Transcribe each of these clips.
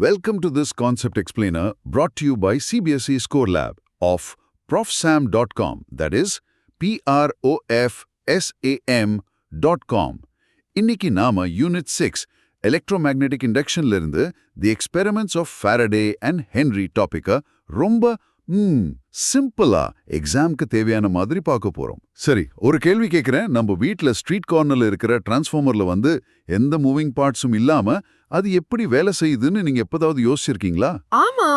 Welcome to this concept explainer brought to you by CBSE Score Lab of profsam.com, that is profsam.com. இன்னைக்கு நாம unit 6 electromagnetic இண்டக்ஷன்ல இருந்து the experiments of Faraday and Henry டாபிக்க ரொம்ப சிம்பிளா எக்ஸாம்க்கு தேவையான மாதிரி பார்க்க போறோம். சரி, ஒரு கேள்வி கேட்கிறேன். நம்ம வீட்ல ஸ்ட்ரீட் கார்னர்ல இருக்கிற டிரான்ஸ்ஃபார்மர்ல எந்த மூவிங் பார்ட்ஸும் இல்லாம அது எப்படி வேலை செய்யுதுன்னு நீங்க எப்பதாவது யோசிச்சிருக்கீங்களா? ஆமா,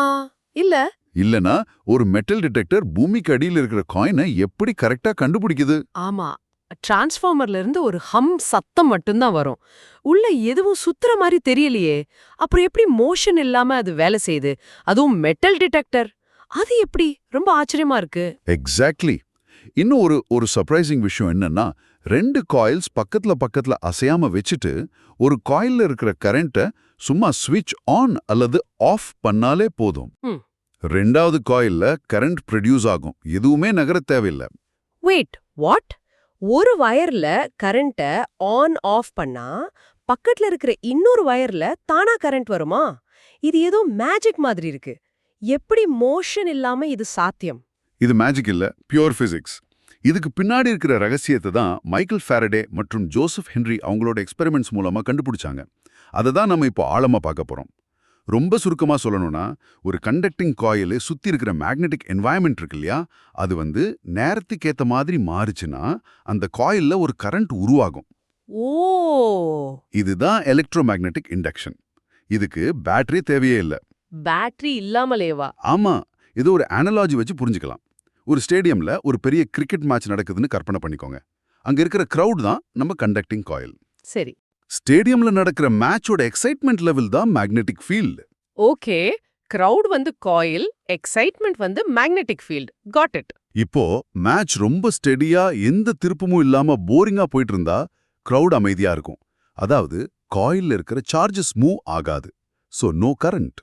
இல்ல. இல்லனா ஒரு மெட்டல் டிடெக்டர் பூமிக்கு அடியில் இருக்கிற காயினை எப்படி கரெக்டா கண்டுபிடிக்குது? ஆமா, டிரான்ஸ்ஃபார்மர்ல இருந்து ஒரு ஹம் சத்தம் மட்டும்தான் வரும். உள்ள எதுவும் சுத்துற மாதிரி தெரியலையே. அப்புறம் எப்படி மோஷன் இல்லாம அது வேலை செய்யுது? அதுவும் மெட்டல் டிடெக்டர். அது எப்படி? ரொம்ப ஆச்சரியமா இருக்கு. எக்ஸாக்ட்லி. இன்னும் ஒரு சர்ப்ரைசிங் விஷயம் என்னன்னா, ரெண்டு காயில்ஸ் பக்கத்துல அசையாம வச்சுட்டு ஒரு காயில்ல இருக்கிற கரண்ட்டை சும்மா ஸ்விட்ச் ஆன் அல்லது ஆஃப் பண்ணாலே போதும். ரெண்டாவது காயில்ல கரண்ட் ப்ரொடியூஸ் ஆகும். எதுவுமே நகர தேவையில்லை. Wait, what? ஒரு வயர்ல கரண்ட்ட ஆன் ஆஃப் பண்ணா பக்கத்துல இருக்கிற இன்னொரு வயர்ல தானா கரண்ட் வருமா? இது ஏதோ மேஜிக் மாதிரி இருக்கு. எப்படி மோஷன் இல்லாம இது சாத்தியம்? இது மேஜிக் இல்ல, பியூர் பிசிக்ஸ். இதுக்கு பின்னாடி இருக்கிற ரகசியத்தை தான் மைக்கேல் ஃபாரடே மற்றும் ஜோசப் ஹென்றி அவங்களோட எக்ஸ்பெரிமெண்ட்ஸ் மூலமா கண்டுபிடிச்சாங்க. அதை தான் நம்ம இப்போ ஆழமா பார்க்க போறோம். ரொம்ப சுருக்கமா சொல்லணும்னா, ஒரு கண்டக்டிங் காயில் சுத்தி இருக்கிற மேக்னெட்டிக் என்வாயன்மெண்ட் இருக்கு இல்லையா, அது நேரத்துக்கு ஏத்த மாதிரி மாறுச்சுன்னா அந்த காயில்ல ஒரு கரண்ட் உருவாகும். ஓ, இதுதான் எலக்ட்ரோமேக்னெட்டிக் இண்டக்ஷன். இதுக்கு பேட்டரி தேவையே இல்ல. பேட்டரி இல்லாமலேவா? ஆமா, இது ஒரு அனலாஜி வச்சு புரிஞ்சுக்கலாம். ஒரு ஸ்டேடியம்ல ஒரு பெரிய கிரிக்கெட் மேட்ச் நடக்குதுன்னு கற்பனை பண்ணிக்கோங்க. அங்க இருக்கிற கிரவுட் தான் நம்ம கண்டக்டிங் காயில். சரி. ஸ்டேடியம்ல நடக்கிற மேட்சோட எக்ஸைட்மெண்ட் லெவல் தான் magnetic field. Okay, crowd coil, excitement magnetic field. Got it. இப்போ மேட்ச் ரொம்ப ஸ்டெடியா எந்த திருப்பமும் இல்லாம போரிங்கா போயிட்டு இருந்தா கிரவுட் அமைதியா இருக்கும். அதாவது காயில்ல இருக்கிற சார்ஜஸ் மூவ் ஆகாது. So no current.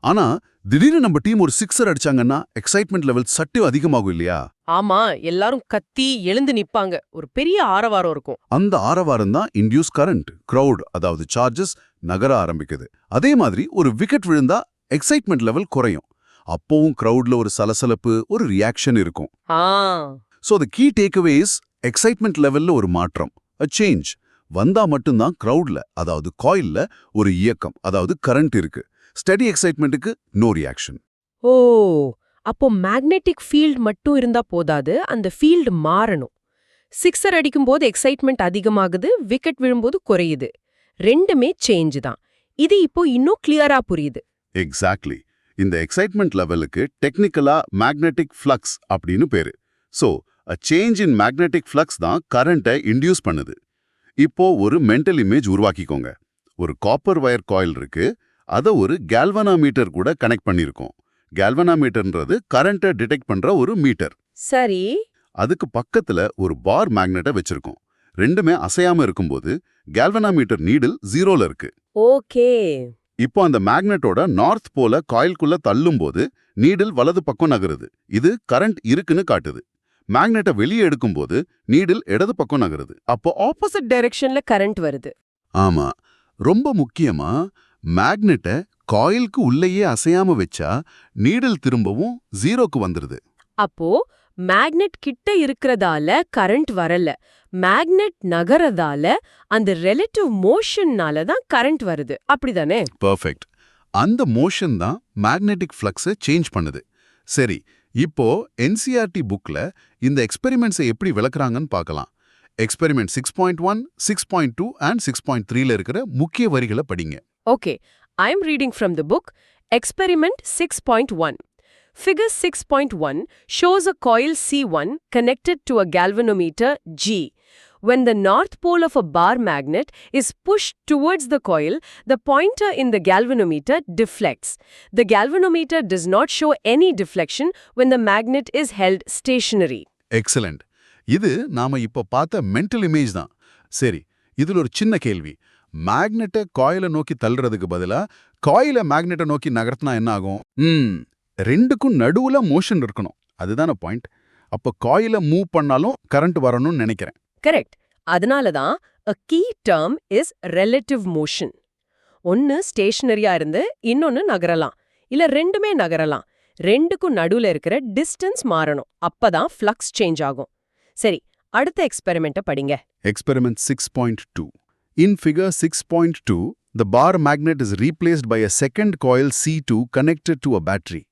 ஆனா திடீர்னு நம்ம டீம் ஒரு சிக்ஸர் அடிச்சாங்கன்னா எக்ஸைட்மெண்ட் லெவல் சட்டு அதிகமாகும் இல்லையா? ஆமா, எல்லாரும் கத்தி எழுந்து நிப்பாங்க. ஒரு பெரிய ஆரவாரம் இருக்கும். அந்த ஆரவாரம் தான் இன்டியூஸ் கரண்ட். கிரவுட், அதாவது சார்ஜஸ் நகர ஆரம்பிக்குது. அதே மாதிரி ஒரு விக்கெட் விழுந்தா எக்ஸைட்மெண்ட் லெவல் குறையும். அப்பவும் கிரவுட்ல ஒரு சலசலப்பு, ஒரு ரியாக்ஷன் இருக்கும். So the key takeaway is excitement லெவல்ல ஒரு மாற்றம், a சேஞ்ச் வந்தா மட்டும்தான் கிரவுட்ல, அதாவது காயில்ல ஒரு இயக்கம், அதாவது கரண்ட் இருக்கு. ஸ்டெடி எக்ஸைட்மெண்ட்டுக்கு நோ ரியாக்ஷன். ஓ, அப்போ மேக்னெட்டிக் ஃபீல்ட் மட்டும் இருந்தா போதாது, அந்த ஃபீல்ட் மாறணும். சிக்ஸர் அடிக்கும்போது எக்ஸைட்மெண்ட் அதிகமாகுது, விக்கெட் விழும்போது குறையுது. ரெண்டுமே சேஞ்ச் தான். இது இப்போ இன்னும் கிளியரா புரியுது. எக்ஸாக்ட்லி. இந்த எக்ஸைட்மெண்ட் லெவலுக்கு டெக்னிக்கலா மேக்னெட்டிக் ஃப்ளக்ஸ் அப்படின்னு பேரு. So a change in magnetic flux தான் கரண்ட்டை இன்டியூஸ் பண்ணுது. இப்போ ஒரு மென்டல் இமேஜ் உருவாக்கிக்கோங்க. ஒரு காப்பர் வயர் காயில் இருக்கு. அதை ஒரு கேல்வனாமீட்டர் கூட கனெக்ட் பண்ணிருக்கோம். கேல்வனாமீட்டர்ன்றது கரண்ட்டை டிடெக்ட் பண்ற ஒரு மீட்டர். சரி. அதுக்கு பக்கத்துல ஒரு பார் மேக்னெட்டை வச்சிருக்கோம். ரெண்டுமே அசையாம இருக்கும்போது கேல்வனாமீட்டர் நீடில் 0ல இருக்கு. ஓகே. இப்போ அந்த மேக்னெட்டோட நார்த் போல காயில்குள்ள தள்ளும்போது நீடில் வலது பக்கம் நகருது. இது கரண்ட் இருக்குன்னு காட்டுது. மேக்னெட்டை வெளியே எடுக்கும்போது நீடில் இடது பக்கம் நகருது. அப்போ ஆப்போசிட் டைரக்ஷன்ல கரண்ட் வருது. ஆமா, ரொம்ப முக்கியமா மேக்னெட்டை காயிலுக்கு உள்ளேயே அசையாம வச்சா நீடில் திரும்பவும் 0க்கு வந்துருது. அப்போ மேக்னெட் கிட்ட இருக்கிறதால கரண்ட் வரல, மேக்னெட் நகரதால அந்த ரிலேட்டிவ் மோஷன்னால தான் கரண்ட் வருது. அப்படிதானே? பெர்ஃபெக்ட். அந்த மோஷன் தான் மேக்னெட்டிக் ஃப்ளக்ஸை சேஞ்ச் பண்ணுது. சரி, இப்போ என்சிஆர்டி புக்ல இந்த எக்ஸ்பெரிமெண்ட்ஸை எப்படி விளக்குறாங்கன்னு பார்க்கலாம். எக்ஸ்பெரிமெண்ட் 6.1, 6.2 and 6.3ல இருக்கிற முக்கிய வரிகளை படிங்க. Okay, I am reading from the book Experiment 6.1. Figure 6.1 shows a coil C1 connected to a galvanometer G. When the north pole of a bar magnet is pushed towards the coil, the pointer in the galvanometer deflects. The galvanometer does not show any deflection when the magnet is held stationary. Excellent. இது நாம இப்ப பார்த்த mental image தான். சரி, இதுல ஒரு சின்ன கேள்வி. மேக்னெட்டை காயில நோக்கி தள்ளுறதுக்கு பதிலா காயில மேக்னெட்டை நோக்கி நகர்த்தினா என்ன ஆகும்? ரெண்டுக்கும் நடுவுல மோஷன் இருக்கணும். அதுதான பாயிண்ட். அப்ப காயில மூவ் பண்ணாலும் கரண்ட் வரணும்னு நினைக்கிறேன். கரெக்ட். அதனால தான் a key term is relative motion. ஒன்னு ஸ்டேஷனரியா இருந்து இன்னொன்னு நகரலாம் இல்ல ரெண்டுமே நகரலாம். ரெண்டுக்கும் நடுவுல இருக்கிற டிஸ்டன்ஸ் மாறணும். அப்பதான் ஃப்ளக்ஸ் சேஞ்ச் ஆகும். சரி, அடுத்த எக்ஸ்பெரிமெண்ட்ட படிங்க. Experiment 6.2. In figure 6.2, the bar magnet is replaced by a second coil C2 connected to a battery.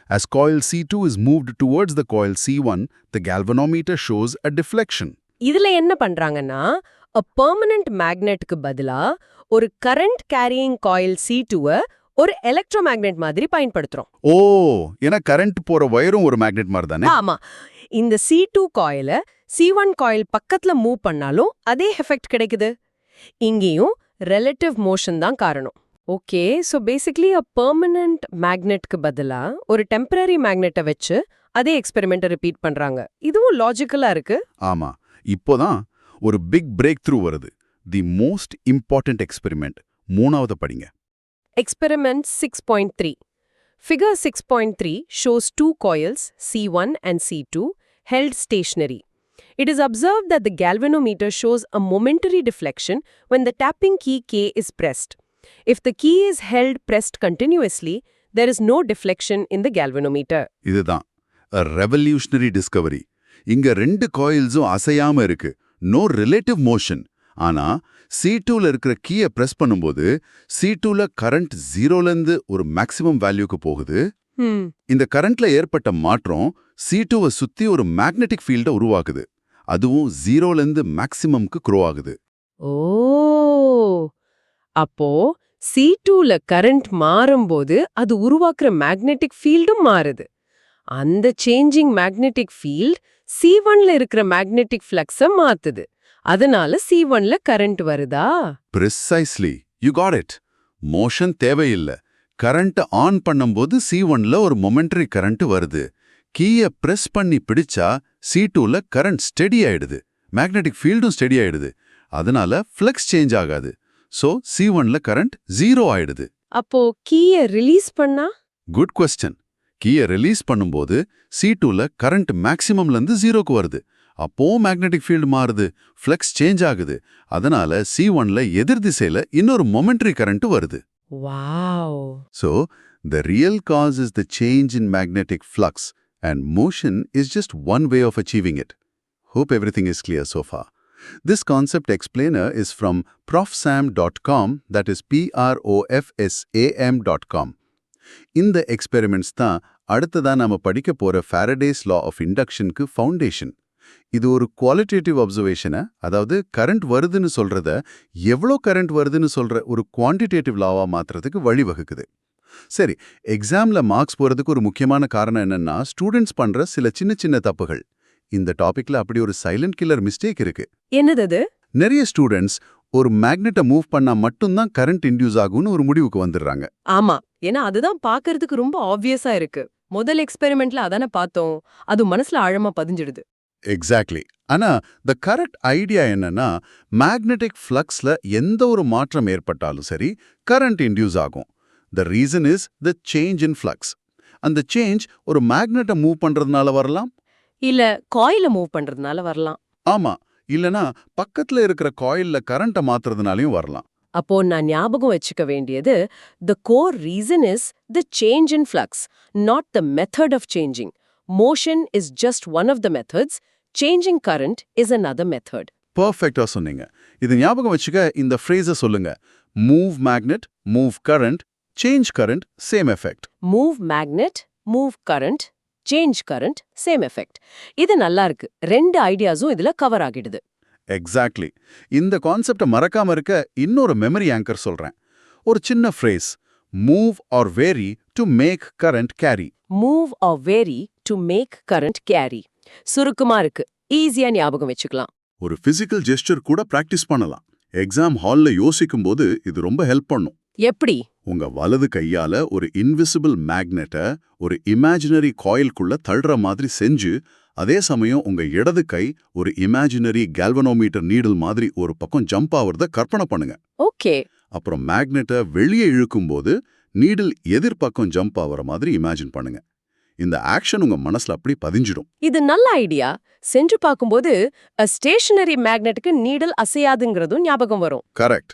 As coil C2 is moved towards the coil C1, the galvanometer shows a deflection. இதுல என்ன பண்றாங்கன்னா, a permanent magnetக்கு பதிலா ஒரு current carrying coil C2-வ ஒரு electromagnet மாதிரி பயன்படுத்துறோம். ஓ, ஏன்னா current போற வயரும் ஒரு மேக்னெட் மாதிரி தானே? ஆமா. இந்த C2 காயில C1 காயில் பக்கத்துல மூவ் பண்ணாலும் அதே எஃபெக்ட் கிடைக்குது. இங்கேயும் ரிலேட்டிவ் மோஷன் தான் காரணம். Okay, so basically a permanent மேக்னெட்க்கு பதிலா ஒரு டெம்பரரி மேக்னெட்டை வச்சு அதே எக்ஸ்பெரிமெண்ட்டை ரிப்பீட் பண்றாங்க. இதுவும் லாஜிக்கலா இருக்கு. ஆமா, இப்போதான் ஒரு பிக் பிரேக் த்ரூ வருது. The most important experiment. மூணாவது படிங்க. Experiment 6.3. Figure 6.3 shows two coils, C1 and C2, held stationary. It is observed that the galvanometer shows a momentary deflection when the tapping key K is pressed. If the key is held pressed continuously, there is no deflection in the galvanometer. இதுதான் a revolutionary discovery. இங்க ரெண்டு காயில்ஸும் அசையாம இருக்கு. No relative motion. ஆனா C2ல இருக்கிற கீயை பிரஸ் பண்ணும்போது C2ல கரண்ட் 0லேருந்து ஒரு மேக்ஸிமம் வேல்யூக்கு போகுது. இந்த கரண்ட்ல ஏற்பட்ட மாற்றம் C2வை சுத்தி ஒரு மேக்னெட்டிக் ஃபீல்டை உருவாக்குது. அதுவும் 0லேருந்து மேக்ஸிமம்க்கு க்ரோ ஆகுது. ஓ, அப்போ C2ல கரண்ட் மாறும்போது அது உருவாக்குற மேக்னெட்டிக் ஃபீல்டும் மாறுது. அந்த சேஞ்சிங் மேக்னெட்டிக் ஃபீல்ட் C1ல இருக்கிற மேக்னெட்டிக் ஃப்ளக்ஸை மாத்துது. அதனால C1ல கரண்ட் வருதா? Precisely. You got it. Motion தேவையில்ல. கரண்ட் ஆன் பண்ணும்போது C1ல ஒரு மொமெண்டரி கரண்ட் வருது. கீயை பிரஸ் பண்ணி பிடிச்சா C2ல கரண்ட் ஸ்டெடி ஆயிடுது. மேக்னெட்டிக் ஃபீல்டும் ஸ்டெடி ஆயிடுது. அதனால ஃப்ளக்ஸ் சேஞ்ச் ஆகாது. சோ C1ல கரண்ட் 0 ஆயிடுது. அப்போ கீயை ரிலீஸ் பண்ணா? Good question. கீயை ரிலீஸ் பண்ணும்போது C2ல கரண்ட் மேக்ஸிமம்லேருந்து 0க்கு வருது. அப்போ மேக்னெட்டிக் ஃபீல்டு மாறுது, ஃப்ளக்ஸ் சேஞ்ச் ஆகுது. அதனால C1ல எதிர் திசையில இன்னொரு மொமெண்டரி கரண்ட் வருது. Wow! So, the real cause is the change in magnetic flux, and motion is just one way of achieving it. Hope everything is clear so far. This concept explainer is from profsam.com, that is profsam.com. இந்த experiments தான் அடுத்ததா நாம படிக்க போற Faraday's law of இண்டக்ஷனுக்கு foundation. இது ஒரு qualitative அப்சர்வேஷனை, அதாவது current வருதுன்னு சொல்றத எவ்வளோ கரண்ட் வருதுன்னு சொல்ற ஒரு குவான்டிடேட்டிவ் லாவா மாத்துறதுக்கு வழிவகுக்குது. சரி, எக்ஸாம்ல மார்க்ஸ் போறதுக்கு ஒரு முக்கியமான காரணம் என்னன்னா ஸ்டூடெண்ட்ஸ் பண்ற சில சின்ன சின்ன தப்புகள். இந்த டாபிக்ல அப்படி ஒரு சைலண்ட் கில்லர் மிஸ்டேக் இருக்கு. என்னது? நிறைய ஸ்டூடெண்ட்ஸ் ஒரு மேக்னெட்டை மூவ் பண்ணா மட்டும்தான் கரண்ட் இன்டியூஸ் ஆகும்னு ஒரு முடிவுக்கு வந்துடுறாங்க. ஆமா, ஏன்னா அதுதான் பார்க்கிறதுக்கு ரொம்ப ஆப்வியஸா இருக்கு. முதல் எக்ஸ்பெரிமெண்ட்ல அதானே பார்த்தோம். அது மனசுல ஆழமா பதிஞ்சிடுது. எக்ஸாக்ட்லி. ஆனா த கரெக்ட் ஐடியா என்னன்னா மேக்னெட்டிக் ஃப்ளக்ஸ்ல எந்த ஒரு மாற்றம் ஏற்பட்டாலும் சரி கரண்ட் இன்டியூஸ் ஆகும். The reason is the change in flux. அந்த சேஞ்ச் ஒரு மேக்னெட்டை மூவ் பண்றதுனால வரலாம், இல்ல காயில மூவ் பண்றதுனால வரலாம். ஆமா, இல்லனா பக்கத்துல இருக்கிற காயில்ல கரண்ட்டை மாத்துறதுனாலயும் வரலாம். அப்போ நான் ஞாபகம் வச்சுக்க வேண்டியது, the core reason is the change in flux, not the method of changing. Motion is just one of the methods. Changing current is another method. பர்ஃபெக்டா சொன்னீங்க. இது ஞாபகம் வச்சுக்க இந்த ஃப்ரேஸை சொல்லுங்க. Move magnet, move current, change current, same effect. Move magnet, move current, change current, same effect. இது நல்லா இருக்கு. ரெண்டு ஐடியாஸும் இதுல கவர் ஆகிடுது. எக்ஸாக்ட்லி. இந்த கான்செப்டை மறக்காம இருக்க இன்னொரு மெமரி ஆங்கர் சொல்றேன். ஒரு சின்ன phrase, move or vary to make current carry. Move or vary to make current carry. சுருக்கமா இருக்கு. ஈஸியா ஞாபகம் வச்சுக்கலாம். ஒரு பிசிக்கல் ஜெஸ்டர் கூட பிராக்டிஸ் பண்ணலாம். எக்ஸாம் ஹால்ல யோசிக்கும் போது இது ரொம்ப ஹெல்ப் பண்ணும். எப்படி? உங்க வலது கையால ஒரு இன்விசிபிள் மேக்னெட்டை ஒரு இமேஜினரி காயில்குள்ள தள்ளுற மாதிரி செஞ்சு, அதே சமயம் உங்க இடது கை ஒரு இமேஜினரி கேல்வனோமீட்டர் நீடில் மாதிரி ஒரு பக்கம் ஜம்ப் ஆவறத கற்பனை பண்ணுங்க. ஓகே. அப்புறம் மேக்னெட்டை வெளியே இழுக்கும்போது நீடில் எதிர்பக்கம் ஜம்ப் ஆவற மாதிரி இமேஜின் பண்ணுங்க. இந்த ஆக்ஷன் உங்க மனசுல அப்படி பதிஞ்சிடும். இது நல்ல ஐடியா. செஞ்சு பார்க்கும்போது ஸ்டேஷனரி மேக்னெட்டுக்கு நீடல் அசையாதுங்கிறதும் ஞாபகம் வரும். கரெக்ட்.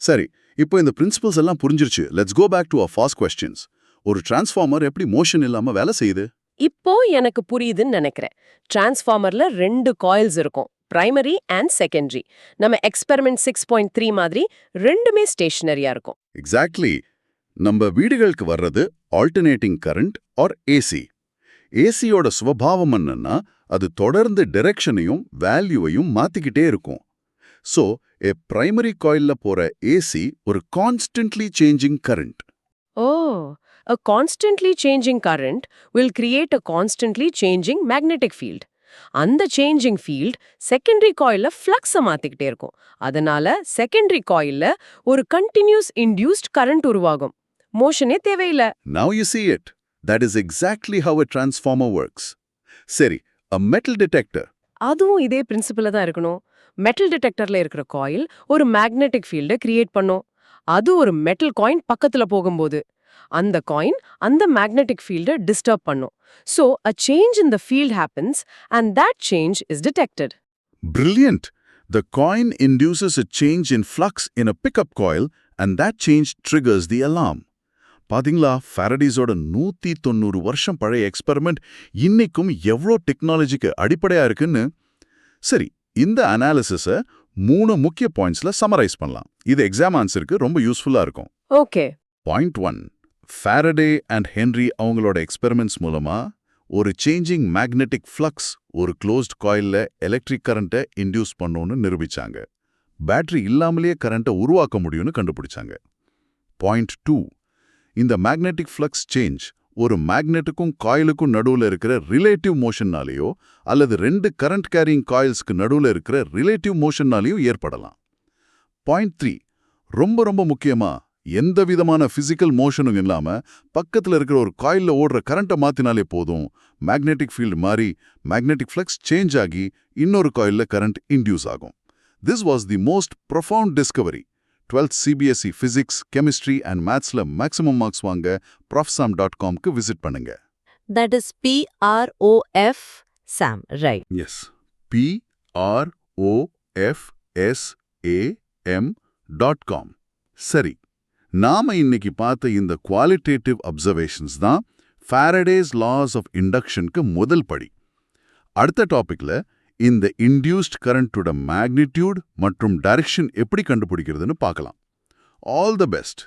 சரி, இப்போ இந்த பிரின்சிபல்ஸ் எல்லாம் புரிஞ்சிருச்சு. Let's go back to our first questions. ஒரு டிரான்ஸ்ஃபார்மர் எப்படி மோஷன் இல்லாம வேலை செய்யுது? இப்போ எனக்கு புரியுதுன்னு நினைக்கிறேன். டிரான்ஸ்ஃபார்மர்ல 2 காயில்ஸ் இருக்கும், பிரைமரி அண்ட் செகண்டரி. நம்ம எக்ஸ்பெரிமெண்ட் 6.3 மாதிரி ரெண்டுமே ஸ்டேஷனரியா இருக்கும். எக்ஸாக்ட்லி. நம்ம வீடுகளுக்கு வர்றது ஆல்டர்னேட்டிங் கரண்ட் ஆர் ஏசி. ஏசியோட சுபாவம் என்னன்னா அது தொடர்ந்து டைரக்ஷனையும் வேல்யூவையும் மாத்திக்கிட்டே இருக்கும். சோ a primary coilல போற ஏசி ஒரு constantly changing current. Oh, a constantly changing current will create a constantly changing magnetic field. அந்த changing field secondary coilல flux மாத்திக்கிட்டே இருக்கும். அதனால secondary coilல ஒரு continuous induced current உருவாகும். மோஷனே தேவையில்ல. Now you see it. That is exactly how a transformer works. சரி, a metal detector. அதுவும் இதே பிரின்சிபல்ல தான் இருக்கணும். மெட்டல் டிடெக்டர்ல இருக்கிற காயில் ஒரு மேக்னெட்டிக் ஃபீல்டை கிரியேட் பண்ணும். அது ஒரு மெட்டல் காயின் பக்கத்துல போகும்போது அந்த காயின் அந்த மேக்னெட்டிக் ஃபீல்டை டிஸ்டர்ப் பண்ணும். So a change in the field happens and that change is detected. Brilliant. The coin induces a change in flux in a pickup coil and that change triggers the alarm. பாத்தீங்களா, ஃபாரடேஸோட 190 வருஷம் பழைய experiment இன்னைக்கும் எவ்வளோ டெக்னாலஜிக்கு அடிப்படையா இருக்குன்னு. சரி, இந்த அனாலிசிஸை 3 முக்கிய பாயிண்ட்ஸ்ல சமரைஸ் பண்ணலாம். இது எக்ஸாம் ஆன்சருக்கு ரொம்ப யூஸ்ஃபுல்லா இருக்கும். Okay. Point 1. Faraday and Henry அவங்களோட எக்ஸ்பெரிமெண்ட்ஸ் மூலமா ஒரு சேஞ்சிங் மேக்னெட்டிக் ஃப்ளக்ஸ் ஒரு க்ளோஸ்ட் காயில்ல எலக்ட்ரிக் கரண்ட்டை இன்டியூஸ் பண்ணுன்னு நிரூபிச்சாங்க. பேட்டரி இல்லாமலேயே கரண்ட்டை உருவாக்க முடியும்னு கண்டுபிடிச்சாங்க. பாயிண்ட் 2. இந்த மேக்னெட்டிக் ஃப்ளக்ஸ் சேஞ்ச் ஒரு மேக்னெட்டுக்கும் காயிலுக்கும் நடுவுல இருக்கிற ரிலேட்டிவ் மோஷன்னாலேயோ அல்லது 2 கரண்ட் கேரியிங் காயில்ஸ்க்கு நடுவுல இருக்கிற ரிலேட்டிவ் மோஷன்னாலேயோ ஏற்படலாம். பாயிண்ட் 3. ரொம்ப ரொம்ப முக்கியமா, எந்த விதமான பிசிக்கல் மோஷனும் இல்லாம பக்கத்துல இருக்கிற ஒரு காயில்ல ஓடுற கரண்ட்டை மாத்தினாலே போதும், மேக்னெட்டிக் ஃபீல்டு மாறி மேக்னெட்டிக் ஃப்ளக்ஸ் சேஞ்ச் ஆகி இன்னொரு காயில்ல கரண்ட் இன்டியூஸ் ஆகும். This was the most profound Discovery. 12th CBSE Physics, Chemistry and Mathsல maximum marks வாங்க profsam.com-க்கு விசிட் பண்ணுங்க. That is PROF SAM, right? Yes, PROFSAM.com. சரி, நாம இன்னைக்கு பார்த்த இந்த குவாலிட்டேட்டிவ் அப்சர்வேஷன்ஸ் தான் ஃபாரடேஸ் லாஸ் ஆஃப் இண்டக்ஷனுக்கு முதல் படி. அடுத்த டாபிக்ல இந்த இன்டியூஸ்ட் கரண்டோட மேக்னிடியூட் மற்றும் டைரக்ஷன் எப்படி கண்டுபிடிக்கிறதுன்னு பார்க்கலாம். All the best.